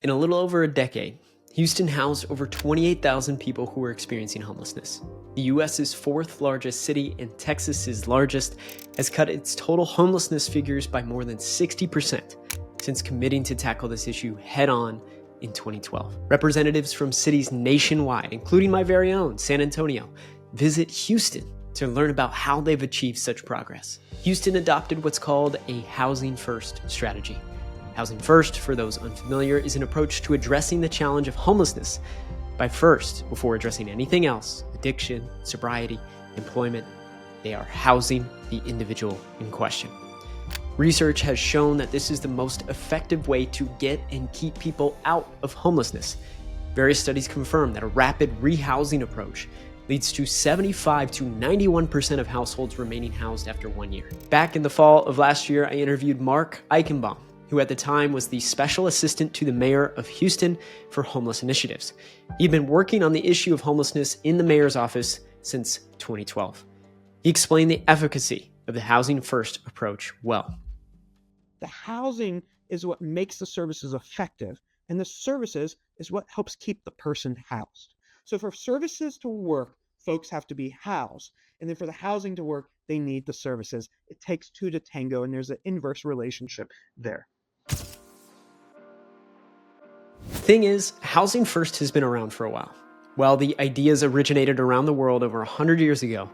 In a little over a decade, Houston housed over 28,000 people who were experiencing homelessness. The US's fourth largest city and Texas's largest has cut its total homelessness figures by more than 60% since committing to tackle this issue head on in 2012. Representatives from cities nationwide, including my very own San Antonio, visit Houston to learn about how they've achieved such progress. Houston adopted what's called a housing first strategy. Housing First, for those unfamiliar, is an approach to addressing the challenge of homelessness by first, before addressing anything else, addiction, sobriety, employment, they are housing the individual in question. Research has shown that this is the most effective way to get and keep people out of homelessness. Various studies confirm that a rapid rehousing approach leads to 75 to 91% of households remaining housed after 1 year. Back in the fall of last year, I interviewed Mark Eichenbaum, who at the time was the special assistant to the mayor of Houston for homeless initiatives. He'd been working on the issue of homelessness in the mayor's office since 2012. He explained the efficacy of the Housing First approach well. The housing is what makes the services effective, and the services is what helps keep the person housed. So for services to work, folks have to be housed. And then for the housing to work, they need the services. It takes two to tango, and there's an inverse relationship there. Thing is, Housing First has been around for a while. While the ideas originated around the world over 100 years ago,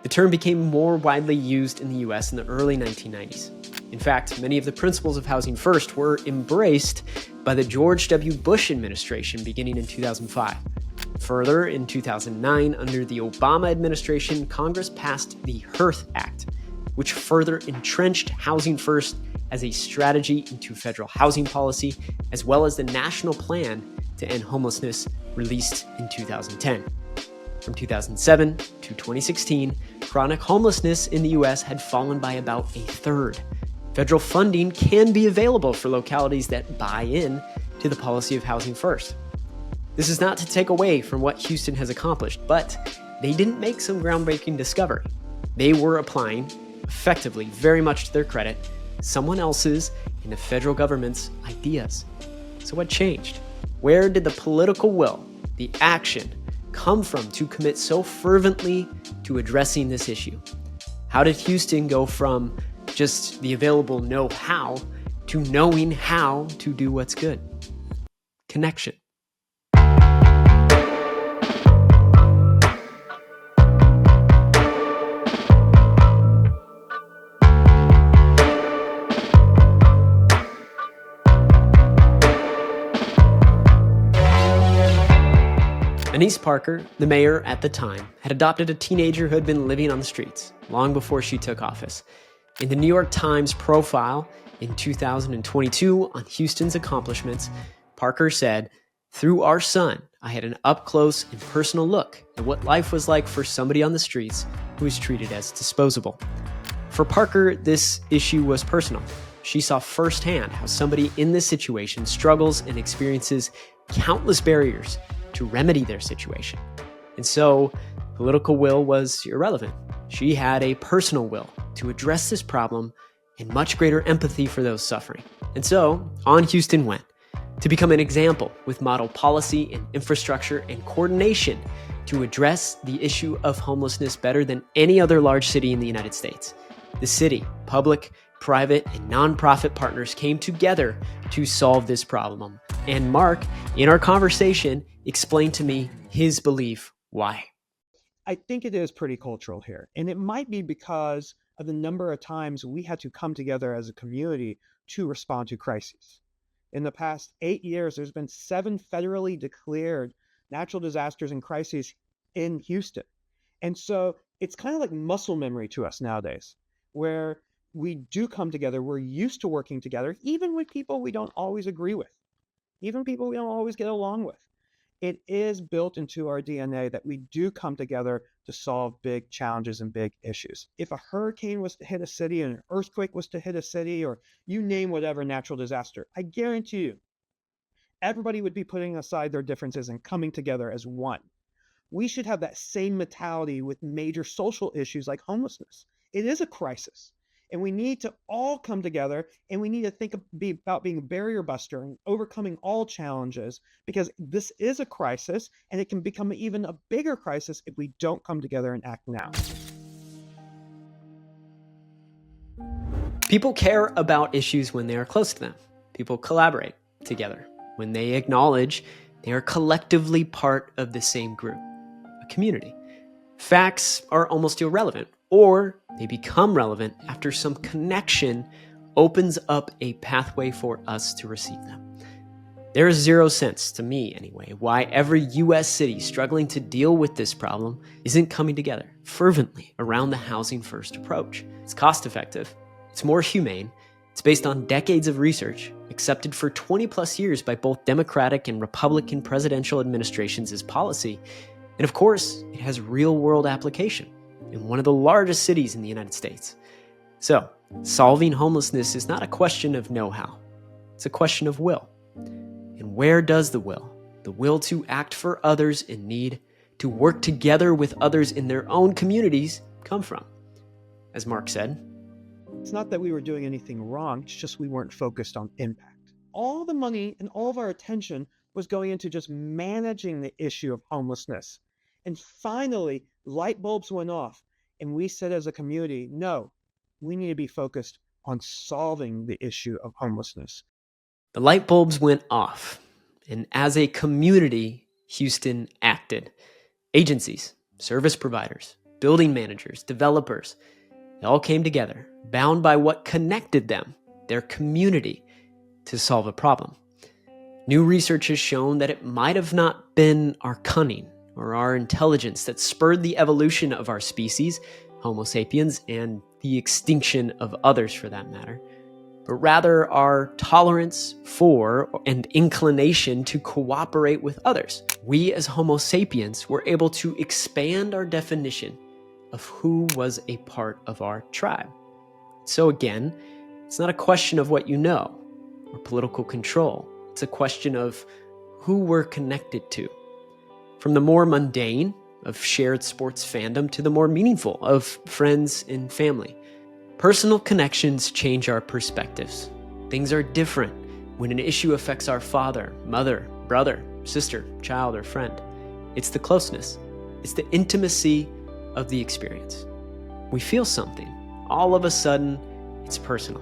the term became more widely used in the US in the early 1990s. In fact, many of the principles of Housing First were embraced by the George W. Bush administration beginning in 2005. Further, in 2009, under the Obama administration, Congress passed the HEARTH Act, which further entrenched Housing First as a strategy into federal housing policy, as well as the national plan to end homelessness released in 2010. From 2007 to 2016, chronic homelessness in the US had fallen by about a third. Federal funding can be available for localities that buy in to the policy of Housing First. This is not to take away from what Houston has accomplished, but they didn't make some groundbreaking discovery. They were applying, effectively, very much to their credit, someone else's and the federal government's ideas. So what changed? Where did the political will, the action, come from to commit so fervently to addressing this issue? How did Houston go from just the available know-how to knowing how to do what's good? Connection. Anise Parker, the mayor at the time, had adopted a teenager who had been living on the streets long before she took office. In the New York Times profile in 2022 on Houston's accomplishments, Parker said, "Through our son, I had an up-close and personal look at what life was like for somebody on the streets who was treated as disposable." For Parker, this issue was personal. She saw firsthand how somebody in this situation struggles and experiences countless barriers to remedy their situation. And so, political will was irrelevant. She had a personal will to address this problem and much greater empathy for those suffering. And so, on Houston went to become an example with model policy and infrastructure and coordination to address the issue of homelessness better than any other large city in the United States. The city, public, private, and nonprofit partners came together to solve this problem. And Mark, in our conversation, explained to me his belief why. I think it is pretty cultural here. And it might be because of the number of times we had to come together as a community to respond to crises. In the past 8 years, there's been 7 federally declared natural disasters and crises in Houston. And so it's kind of like muscle memory to us nowadays, where we do come together. We're used to working together, even with people we don't always agree with, even people we don't always get along with. It is built into our DNA that we do come together to solve big challenges and big issues. If a hurricane was to hit a city, and an earthquake was to hit a city, or you name whatever natural disaster, I guarantee you, everybody would be putting aside their differences and coming together as one. We should have that same mentality with major social issues like homelessness. It is a crisis. And we need to all come together, and we need to about being a barrier buster and overcoming all challenges, because this is a crisis and it can become even a bigger crisis if we don't come together and act now. People care about issues when they are close to them. People collaborate together when they acknowledge they are collectively part of the same group, a community. Facts are almost irrelevant, or they become relevant after some connection opens up a pathway for us to receive them. There is zero sense, to me anyway, why every US city struggling to deal with this problem isn't coming together fervently around the housing first approach. It's cost effective, it's more humane, it's based on decades of research, accepted for 20 plus years by both Democratic and Republican presidential administrations as policy, and of course, it has real world application in one of the largest cities in the United States. So, solving homelessness is not a question of know-how, it's a question of will. And where does the will to act for others in need, to work together with others in their own communities, come from? As Mark said, it's not that we were doing anything wrong, it's just we weren't focused on impact. All the money and all of our attention was going into just managing the issue of homelessness. And finally, light bulbs went off, and we said as a community, no, we need to be focused on solving the issue of homelessness. The light bulbs went off, and as a community, Houston acted. Agencies, service providers, building managers, developers, they all came together, bound by what connected them, their community, to solve a problem. New research has shown that it might have not been our cunning or our intelligence that spurred the evolution of our species, Homo sapiens, and the extinction of others for that matter, but rather our tolerance for and inclination to cooperate with others. We as Homo sapiens were able to expand our definition of who was a part of our tribe. So again, it's not a question of what you know or political control. It's a question of who we're connected to. From the more mundane of shared sports fandom to the more meaningful of friends and family. Personal connections change our perspectives. Things are different when an issue affects our father, mother, brother, sister, child, or friend. It's the closeness. It's the intimacy of the experience. We feel something. All of a sudden, it's personal.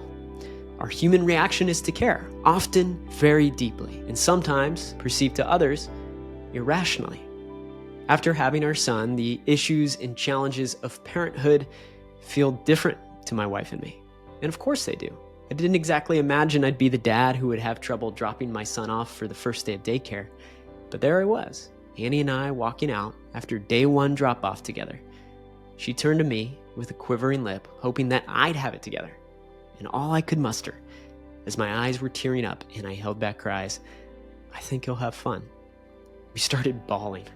Our human reaction is to care, often very deeply, and sometimes, perceived to others, irrationally. After having our son, the issues and challenges of parenthood feel different to my wife and me. And of course they do. I didn't exactly imagine I'd be the dad who would have trouble dropping my son off for the first day of daycare. But there I was, Annie and I walking out after day one drop-off together. She turned to me with a quivering lip, hoping that I'd have it together. And all I could muster, as my eyes were tearing up and I held back cries, I think you'll have fun. We started bawling.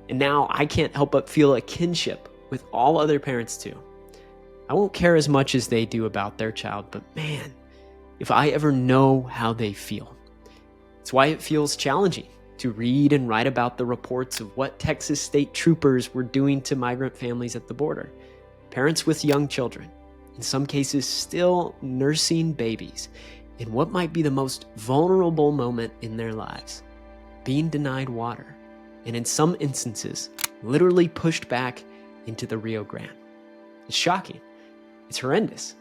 And now I can't help but feel a kinship with all other parents too. I won't care as much as they do about their child, but man, if I ever know how they feel. It's why it feels challenging to read and write about the reports of what Texas state troopers were doing to migrant families at the border. Parents with young children, in some cases still nursing babies, in what might be the most vulnerable moment in their lives, being denied water, and in some instances, literally pushed back into the Rio Grande. It's shocking. It's horrendous.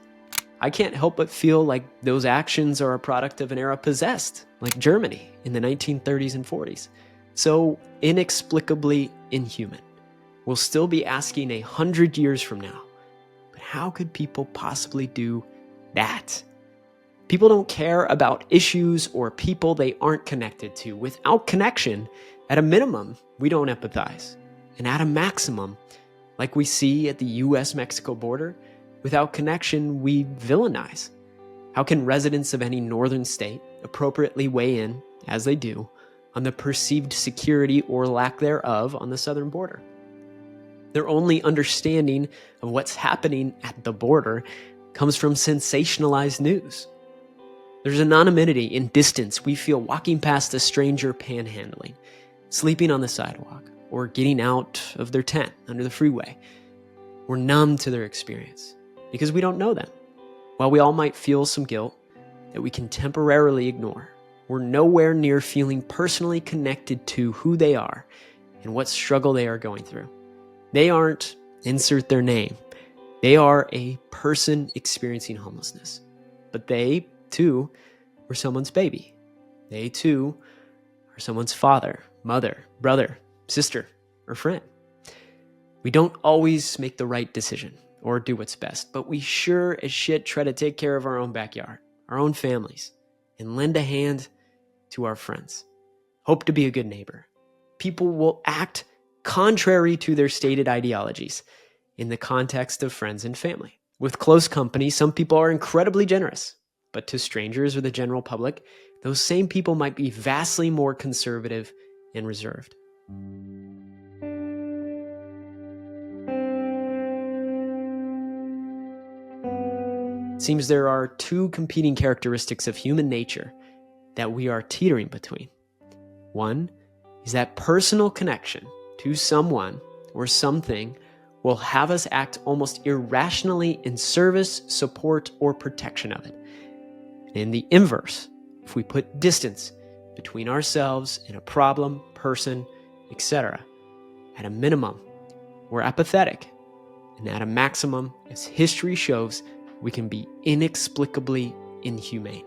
I can't help but feel like those actions are a product of an era possessed, like Germany in the 1930s and 40s. So inexplicably inhuman. We'll still be asking 100 years from now, but how could people possibly do that? People don't care about issues or people they aren't connected to. Without connection, at a minimum, we don't empathize. And at a maximum, like we see at the US-Mexico border, without connection, we villainize. How can residents of any northern state appropriately weigh in, as they do, on the perceived security or lack thereof on the southern border? Their only understanding of what's happening at the border comes from sensationalized news. There's anonymity and distance we feel walking past a stranger panhandling, sleeping on the sidewalk, or getting out of their tent under the freeway. We're numb to their experience because we don't know them. While we all might feel some guilt that we can temporarily ignore, we're nowhere near feeling personally connected to who they are and what struggle they are going through. They aren't, insert their name, they are a person experiencing homelessness. But they, too, were someone's baby. They, too, are someone's father, mother, brother, sister, or friend. We don't always make the right decision or do what's best, but we sure as shit try to take care of our own backyard, our own families, and lend a hand to our friends. Hope to be a good neighbor. People will act contrary to their stated ideologies in the context of friends and family. With close company, some people are incredibly generous, but to strangers or the general public, those same people might be vastly more conservative and reserved. It seems there are two competing characteristics of human nature that we are teetering between. One is that personal connection to someone or something will have us act almost irrationally in service, support, or protection of it. And in the inverse, if we put distance between ourselves and a problem, person, etc., at a minimum, we're apathetic. And at a maximum, as history shows, we can be inexplicably inhumane.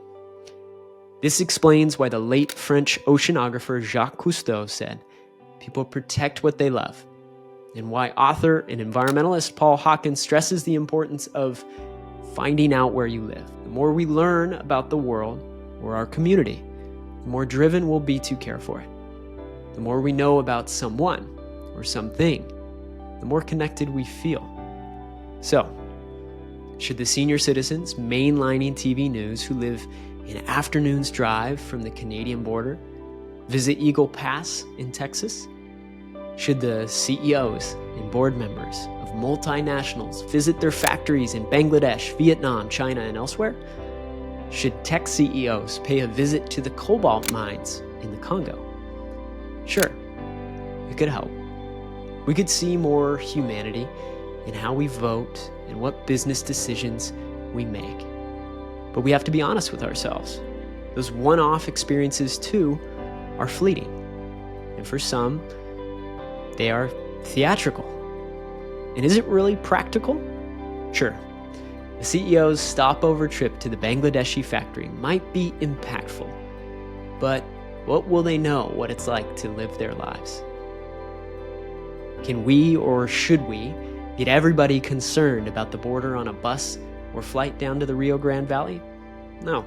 This explains why the late French oceanographer Jacques Cousteau said, "People protect what they love," and why author and environmentalist Paul Hawkins stresses the importance of finding out where you live. The more we learn about the world or our community, the more driven we'll be to care for it. The more we know about someone or something, the more connected we feel. So, should the senior citizens mainlining TV news who live an afternoon's drive from the Canadian border visit Eagle Pass in Texas? Should the CEOs and board members of multinationals visit their factories in Bangladesh, Vietnam, China, and elsewhere? Should tech CEOs pay a visit to the cobalt mines in the Congo? Sure, it could help. We could see more humanity in how we vote and what business decisions we make. But we have to be honest with ourselves. Those one-off experiences, too, are fleeting. And for some, they are theatrical. And is it really practical? Sure. The CEO's stopover trip to the Bangladeshi factory might be impactful. But what will they know what it's like to live their lives? Can we, or should we, get everybody concerned about the border on a bus or flight down to the Rio Grande Valley? No,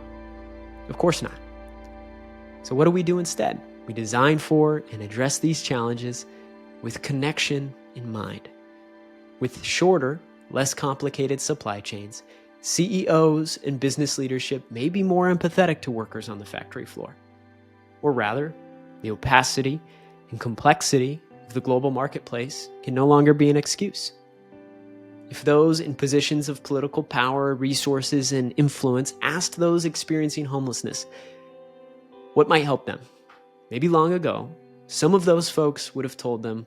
of course not. So what do we do instead? We design for and address these challenges with connection in mind. With shorter, less complicated supply chains, CEOs and business leadership may be more empathetic to workers on the factory floor. Or rather, the opacity and complexity of the global marketplace can no longer be an excuse. If those in positions of political power, resources, and influence asked those experiencing homelessness what might help them, maybe long ago, some of those folks would have told them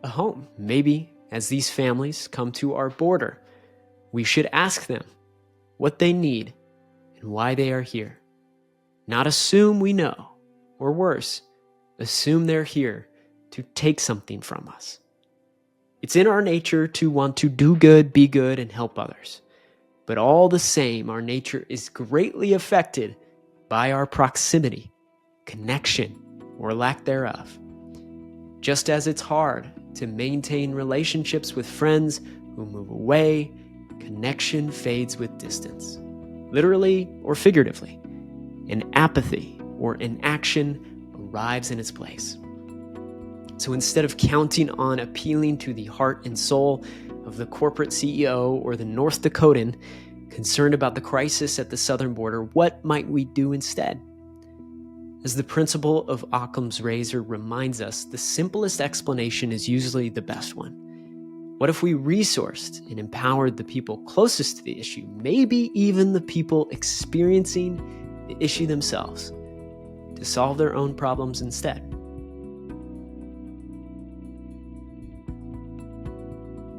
a home. Maybe as these families come to our border, we should ask them what they need and why they are here. Not assume we know, or worse, assume they're here to take something from us. It's in our nature to want to do good, be good, and help others. But all the same, our nature is greatly affected by our proximity, connection, or lack thereof. Just as it's hard to maintain relationships with friends who move away, connection fades with distance, literally or figuratively, and apathy or inaction arrives in its place. So instead of counting on appealing to the heart and soul of the corporate CEO or the North Dakotan concerned about the crisis at the southern border, what might we do instead? As the principle of Occam's razor reminds us, the simplest explanation is usually the best one. What if we resourced and empowered the people closest to the issue, maybe even the people experiencing the issue themselves, to solve their own problems instead?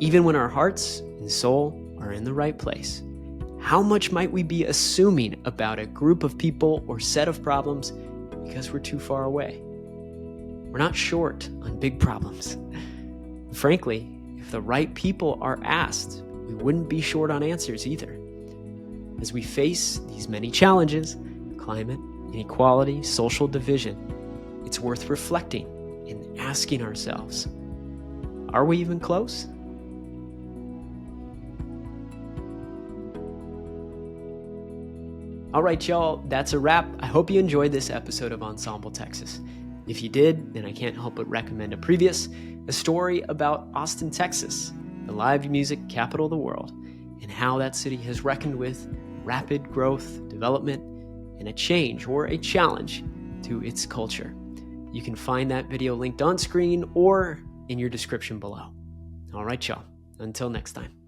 Even when our hearts and soul are in the right place, how much might we be assuming about a group of people or set of problems because we're too far away? We're not short on big problems. Frankly, if the right people are asked, we wouldn't be short on answers either. As we face these many challenges, climate, inequality, social division, it's worth reflecting and asking ourselves, are we even close? All right, y'all, that's a wrap. I hope you enjoyed this episode of Ensemble Texas. If you did, then I can't help but recommend a story about Austin, Texas, the live music capital of the world, and how that city has reckoned with rapid growth, development, and a change or a challenge to its culture. You can find that video linked on screen or in your description below. All right, y'all, until next time.